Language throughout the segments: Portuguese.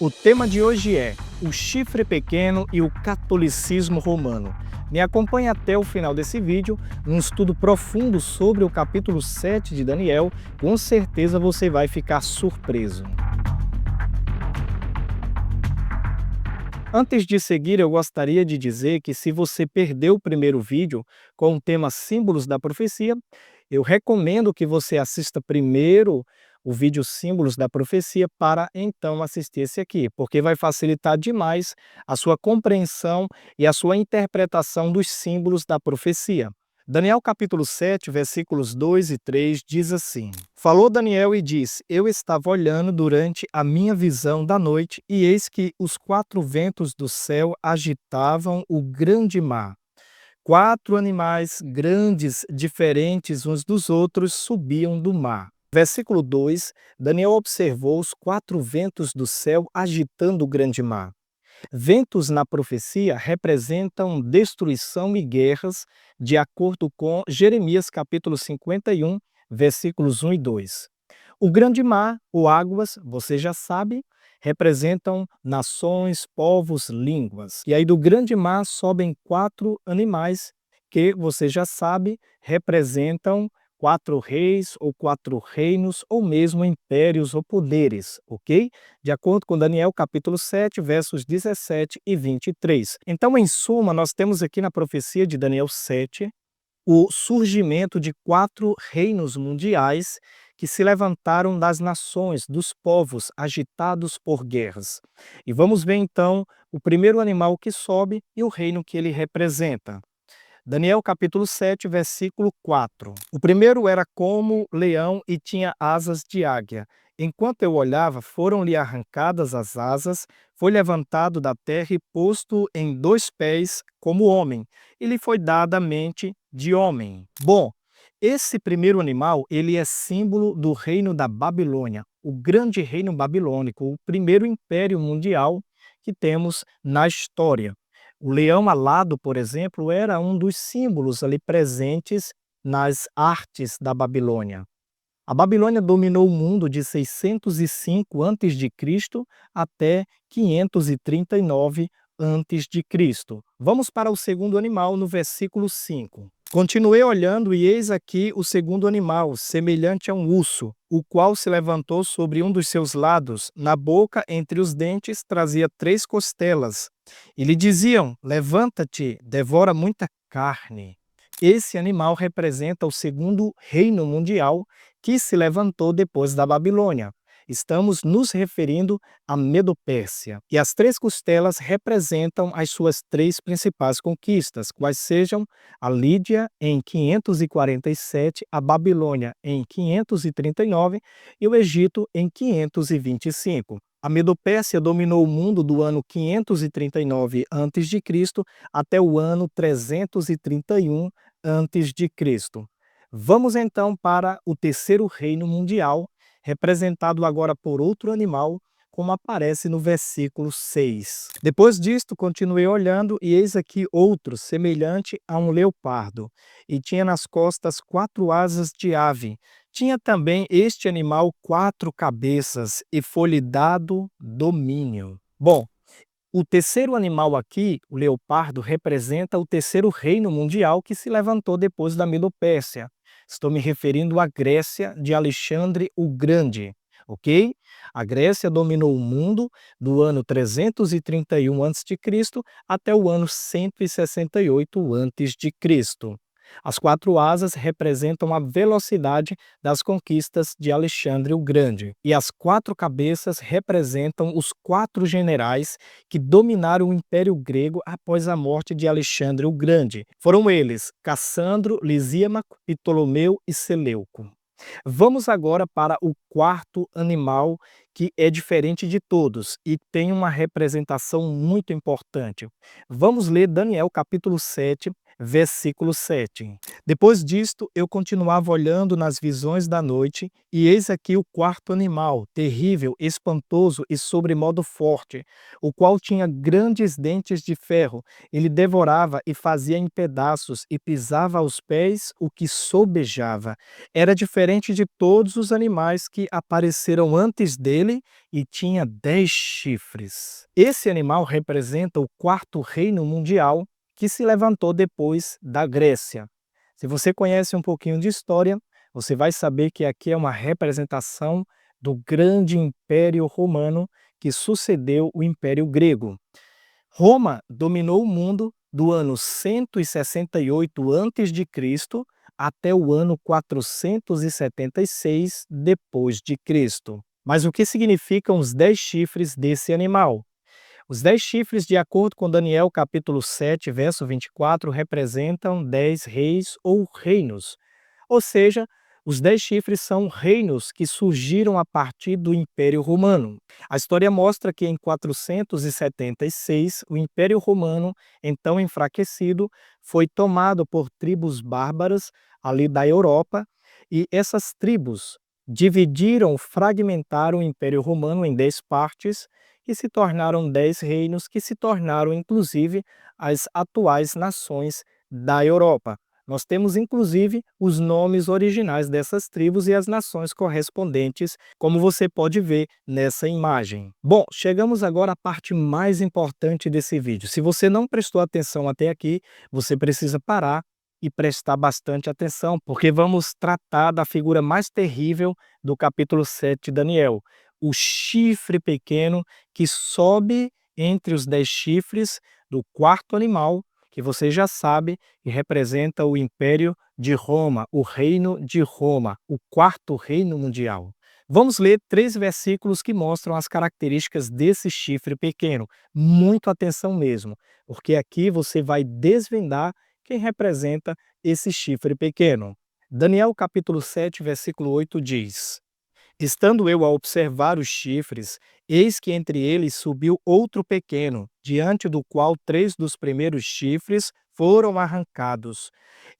O tema de hoje é o chifre pequeno e o catolicismo romano. Me acompanhe até o final desse vídeo, num estudo profundo sobre o capítulo 7 de Daniel, com certeza você vai ficar surpreso. Antes de seguir, eu gostaria de dizer que se você perdeu o primeiro vídeo com o tema Símbolos da Profecia, eu recomendo que você assista primeiro o vídeo Símbolos da Profecia para então assistir esse aqui, porque vai facilitar demais a sua compreensão e a sua interpretação dos símbolos da profecia. Daniel capítulo 7, versículos 2 e 3 diz assim: Falou Daniel e disse: Eu estava olhando durante a minha visão da noite, e eis que os quatro ventos do céu agitavam o grande mar. Quatro animais grandes, diferentes uns dos outros, subiam do mar. Versículo 2: Daniel observou os quatro ventos do céu agitando o grande mar. Ventos na profecia representam destruição e guerras, de acordo com Jeremias capítulo 51, versículos 1 e 2. O grande mar, ou águas, você já sabe, representam nações, povos, línguas. E aí do grande mar sobem quatro animais que, você já sabe, representam quatro reis ou quatro reinos ou mesmo impérios ou poderes, ok? De acordo com Daniel capítulo 7, versos 17 e 23. Então, em suma, nós temos aqui na profecia de Daniel 7 o surgimento de quatro reinos mundiais que se levantaram das nações, dos povos agitados por guerras. E vamos ver então o primeiro animal que sobe e o reino que ele representa. Daniel capítulo 7, versículo 4. O primeiro era como leão e tinha asas de águia. Enquanto eu olhava, foram-lhe arrancadas as asas, foi levantado da terra e posto em dois pés como homem, e lhe foi dada a mente de homem. Bom, esse primeiro animal, ele é símbolo do reino da Babilônia, o grande reino babilônico, o primeiro império mundial que temos na história. O leão alado, por exemplo, era um dos símbolos ali presentes nas artes da Babilônia. A Babilônia dominou o mundo de 605 a.C. até 539 a.C. Vamos para o segundo animal no versículo 5. Continuei olhando e eis aqui o segundo animal, semelhante a um urso, o qual se levantou sobre um dos seus lados, na boca entre os dentes trazia 3 costelas. E lhe diziam: levanta-te, devora muita carne. Esse animal representa o segundo reino mundial que se levantou depois da Babilônia. Estamos nos referindo à Medo-Pérsia. E as 3 costelas representam as suas 3 principais conquistas, quais sejam a Lídia em 547, a Babilônia em 539 e o Egito em 525. A Medo-Pérsia dominou o mundo do ano 539 a.C. até o ano 331 a.C. Vamos então para o terceiro reino mundial, representado agora por outro animal, como aparece no versículo 6. Depois disto, continuei olhando, e eis aqui outro, semelhante a um leopardo, e tinha nas costas 4 asas de ave. Tinha também este animal 4 cabeças, e foi-lhe dado domínio. Bom, o terceiro animal aqui, o leopardo, representa o terceiro reino mundial que se levantou depois da Medo-Pérsia. Estou me referindo à Grécia de Alexandre o Grande, ok? A Grécia dominou o mundo do ano 331 a.C. até o ano 168 a.C. As 4 asas representam a velocidade das conquistas de Alexandre o Grande, e as 4 cabeças representam os 4 generais que dominaram o Império Grego após a morte de Alexandre o Grande. Foram eles Cassandro, Lisímaco, Ptolomeu e Seleuco. Vamos agora para o quarto animal, que é diferente de todos e tem uma representação muito importante. Vamos ler Daniel capítulo 7, versículo 7. Depois disto, eu continuava olhando nas visões da noite, e eis aqui o quarto animal, terrível, espantoso e sobremodo forte, o qual tinha grandes dentes de ferro. Ele devorava e fazia em pedaços, e pisava aos pés o que sobejava. Era diferente de todos os animais que apareceram antes dele, e tinha 10 chifres. Esse animal representa o quarto reino mundial, que se levantou depois da Grécia. Se você conhece um pouquinho de história, você vai saber que aqui é uma representação do grande Império Romano que sucedeu o Império Grego. Roma dominou o mundo do ano 168 a.C. até o ano 476 depois de Cristo. Mas o que significam os 10 chifres desse animal? Os 10 chifres, de acordo com Daniel capítulo 7, verso 24, representam 10 reis ou reinos. Ou seja, os 10 chifres são reinos que surgiram a partir do Império Romano. A história mostra que em 476, o Império Romano, então enfraquecido, foi tomado por tribos bárbaras ali da Europa, e essas tribos dividiram, fragmentaram o Império Romano em 10 partes, que se tornaram 10 reinos, que se tornaram, inclusive, as atuais nações da Europa. Nós temos, inclusive, os nomes originais dessas tribos e as nações correspondentes, como você pode ver nessa imagem. Bom, chegamos agora à parte mais importante desse vídeo. Se você não prestou atenção até aqui, você precisa parar e prestar bastante atenção, porque vamos tratar da figura mais terrível do capítulo 7 de Daniel, o chifre pequeno que sobe entre os 10 chifres do quarto animal, que você já sabe, que representa o Império de Roma, o Reino de Roma, o quarto reino mundial. Vamos ler 3 versículos que mostram as características desse chifre pequeno. Muito atenção mesmo, porque aqui você vai desvendar quem representa esse chifre pequeno. Daniel capítulo 7, versículo 8 diz: Estando eu a observar os chifres, eis que entre eles subiu outro pequeno, diante do qual 3 dos primeiros chifres foram arrancados.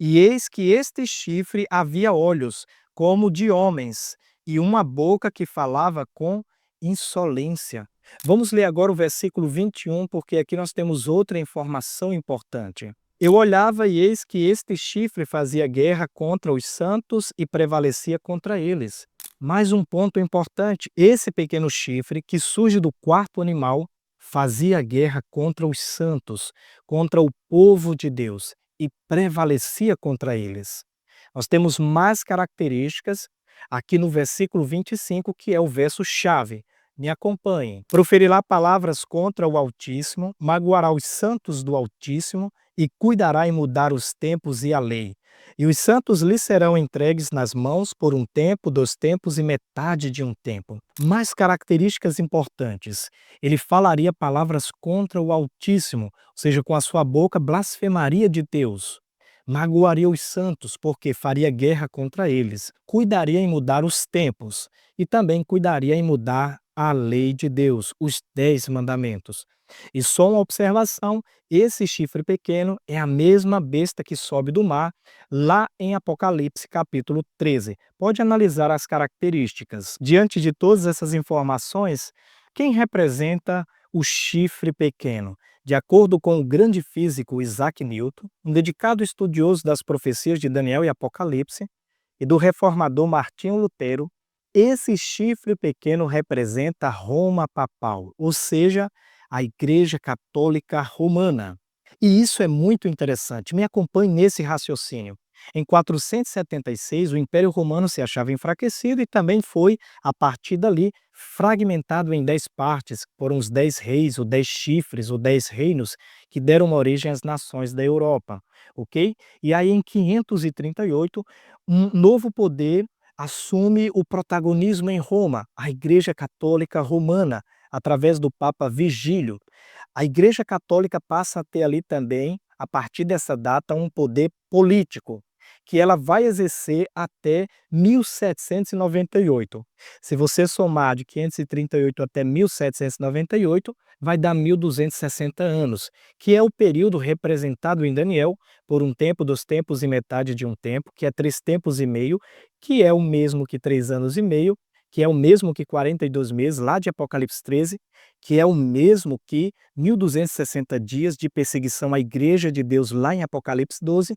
E eis que este chifre havia olhos, como de homens, e uma boca que falava com insolência. Vamos ler agora o versículo 21, porque aqui nós temos outra informação importante. Eu olhava e eis que este chifre fazia guerra contra os santos e prevalecia contra eles. Mais um ponto importante: esse pequeno chifre, que surge do quarto animal, fazia guerra contra os santos, contra o povo de Deus, e prevalecia contra eles. Nós temos mais características aqui no versículo 25, que é o verso-chave. Me acompanhem. Proferirá palavras contra o Altíssimo, magoará os santos do Altíssimo e cuidará em mudar os tempos e a lei. E os santos lhe serão entregues nas mãos por um tempo, 2 tempos e metade de um tempo. Mais características importantes: ele falaria palavras contra o Altíssimo, ou seja, com a sua boca blasfemaria de Deus. Magoaria os santos, porque faria guerra contra eles. Cuidaria em mudar os tempos e também cuidaria em mudar a lei de Deus, os 10 mandamentos. E só uma observação: esse chifre pequeno é a mesma besta que sobe do mar, lá em Apocalipse capítulo 13. Pode analisar as características. Diante de todas essas informações, quem representa o chifre pequeno? De acordo com o grande físico Isaac Newton, um dedicado estudioso das profecias de Daniel e Apocalipse, e do reformador Martinho Lutero, esse chifre pequeno representa Roma papal, ou seja, a Igreja Católica Romana. E isso é muito interessante. Me acompanhe nesse raciocínio. Em 476, o Império Romano se achava enfraquecido e também foi, a partir dali, fragmentado em 10 partes. Foram os 10 reis, os 10 chifres, os 10 reinos que deram origem às nações da Europa, ok? E aí, em 538, um novo poder assume o protagonismo em Roma, a Igreja Católica Romana, através do Papa Vigílio. A Igreja Católica passa a ter ali também, a partir dessa data, um poder político, que ela vai exercer até 1798. Se você somar de 538 até 1798, vai dar 1260 anos, que é o período representado em Daniel por um tempo, 2 tempos e metade de um tempo, que é 3 tempos e meio, que é o mesmo que 3 anos e meio, que é o mesmo que 42 meses, lá de Apocalipse 13, que é o mesmo que 1260 dias de perseguição à igreja de Deus, lá em Apocalipse 12,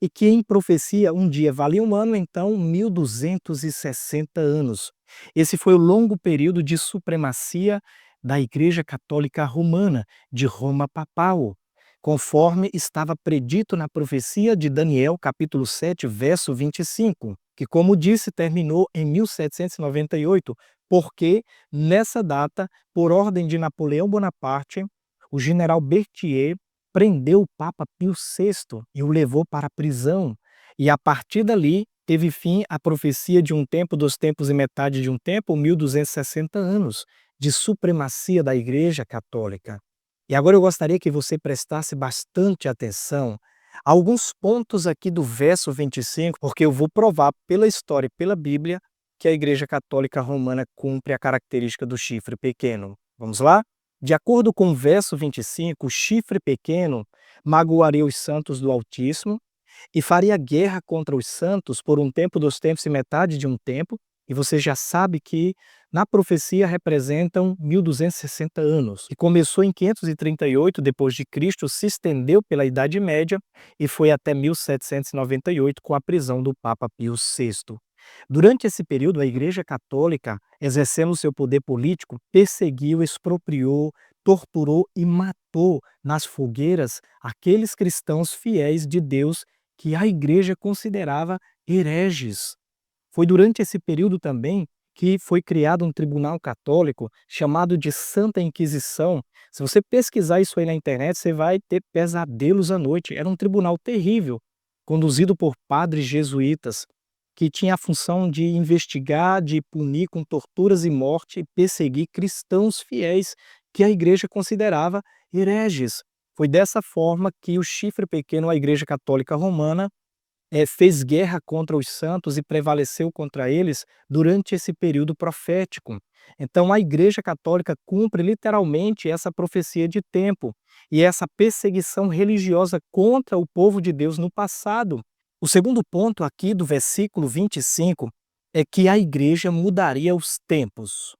e que em profecia um dia vale um ano, então 1260 anos. Esse foi o longo período de supremacia da Igreja Católica Romana, de Roma Papal, conforme estava predito na profecia de Daniel, capítulo 7, verso 25, que, como disse, terminou em 1798, porque nessa data, por ordem de Napoleão Bonaparte, o general Berthier prendeu o Papa Pio VI e o levou para a prisão. E a partir dali teve fim a profecia de um tempo, 2 tempos e metade de um tempo, 1260 anos de supremacia da Igreja Católica. E agora eu gostaria que você prestasse bastante atenção a alguns pontos aqui do verso 25, porque eu vou provar pela história e pela Bíblia que a Igreja Católica Romana cumpre a característica do chifre pequeno. Vamos lá? De acordo com o verso 25, o chifre pequeno magoaria os santos do Altíssimo e faria guerra contra os santos por um tempo, 2 tempos e metade de um tempo, e você já sabe que na profecia representam 1260 anos, e começou em 538 depois de Cristo, se estendeu pela Idade Média e foi até 1798 com a prisão do Papa Pio VI. Durante esse período, a Igreja Católica, exercendo seu poder político, perseguiu, expropriou, torturou e matou nas fogueiras aqueles cristãos fiéis de Deus que a Igreja considerava hereges. Foi durante esse período também que foi criado um tribunal católico chamado de Santa Inquisição. Se você pesquisar isso aí na internet, você vai ter pesadelos à noite. Era um tribunal terrível, conduzido por padres jesuítas, que tinha a função de investigar, de punir com torturas e morte e perseguir cristãos fiéis que a Igreja considerava hereges. Foi dessa forma que o chifre pequeno, a Igreja Católica Romana, fez guerra contra os santos e prevaleceu contra eles durante esse período profético. Então, a Igreja Católica cumpre literalmente essa profecia de tempo e essa perseguição religiosa contra o povo de Deus no passado. O segundo ponto aqui do versículo 25 é que a Igreja mudaria os tempos.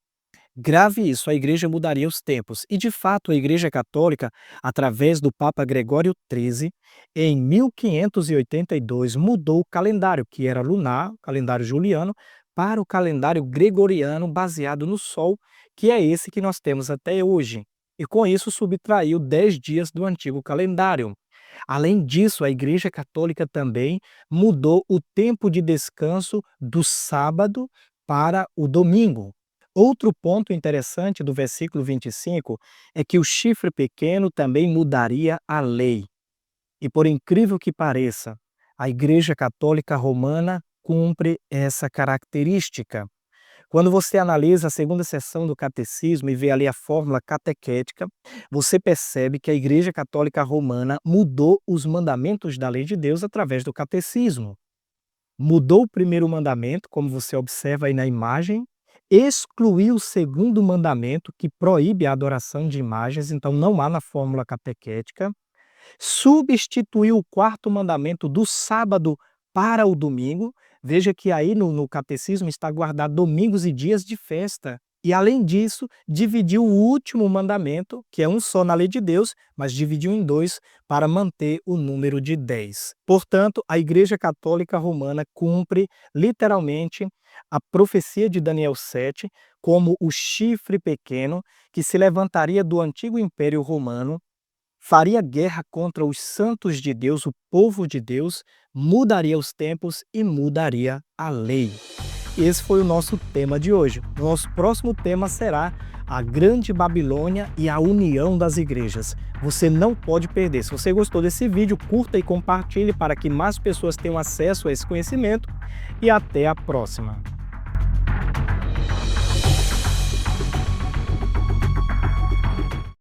Grave isso, a Igreja mudaria os tempos. E, de fato, a Igreja Católica, através do Papa Gregório XIII, em 1582, mudou o calendário, que era lunar, o calendário juliano, para o calendário gregoriano baseado no Sol, que é esse que nós temos até hoje. E, com isso, subtraiu 10 dias do antigo calendário. Além disso, a Igreja Católica também mudou o tempo de descanso do sábado para o domingo. Outro ponto interessante do versículo 25 é que o chifre pequeno também mudaria a lei. E por incrível que pareça, a Igreja Católica Romana cumpre essa característica. Quando você analisa a segunda seção do Catecismo e vê ali a fórmula catequética, você percebe que a Igreja Católica Romana mudou os mandamentos da lei de Deus através do Catecismo. Mudou o primeiro mandamento, como você observa aí na imagem, excluiu o segundo mandamento, que proíbe a adoração de imagens, então não há na fórmula catequética, substituiu o quarto mandamento do sábado para o domingo. Veja que aí no catecismo está guardado domingos e dias de festa. E, além disso, dividiu o último mandamento, que é um só na lei de Deus, mas dividiu em 2 para manter o número de 10. Portanto, a Igreja Católica Romana cumpre literalmente a profecia de Daniel 7 como o chifre pequeno que se levantaria do antigo Império Romano, faria guerra contra os santos de Deus, o povo de Deus, mudaria os tempos e mudaria a lei. Esse foi o nosso tema de hoje. Nosso próximo tema será a Grande Babilônia e a união das igrejas. Você não pode perder. Se você gostou desse vídeo, curta e compartilhe para que mais pessoas tenham acesso a esse conhecimento. E até a próxima.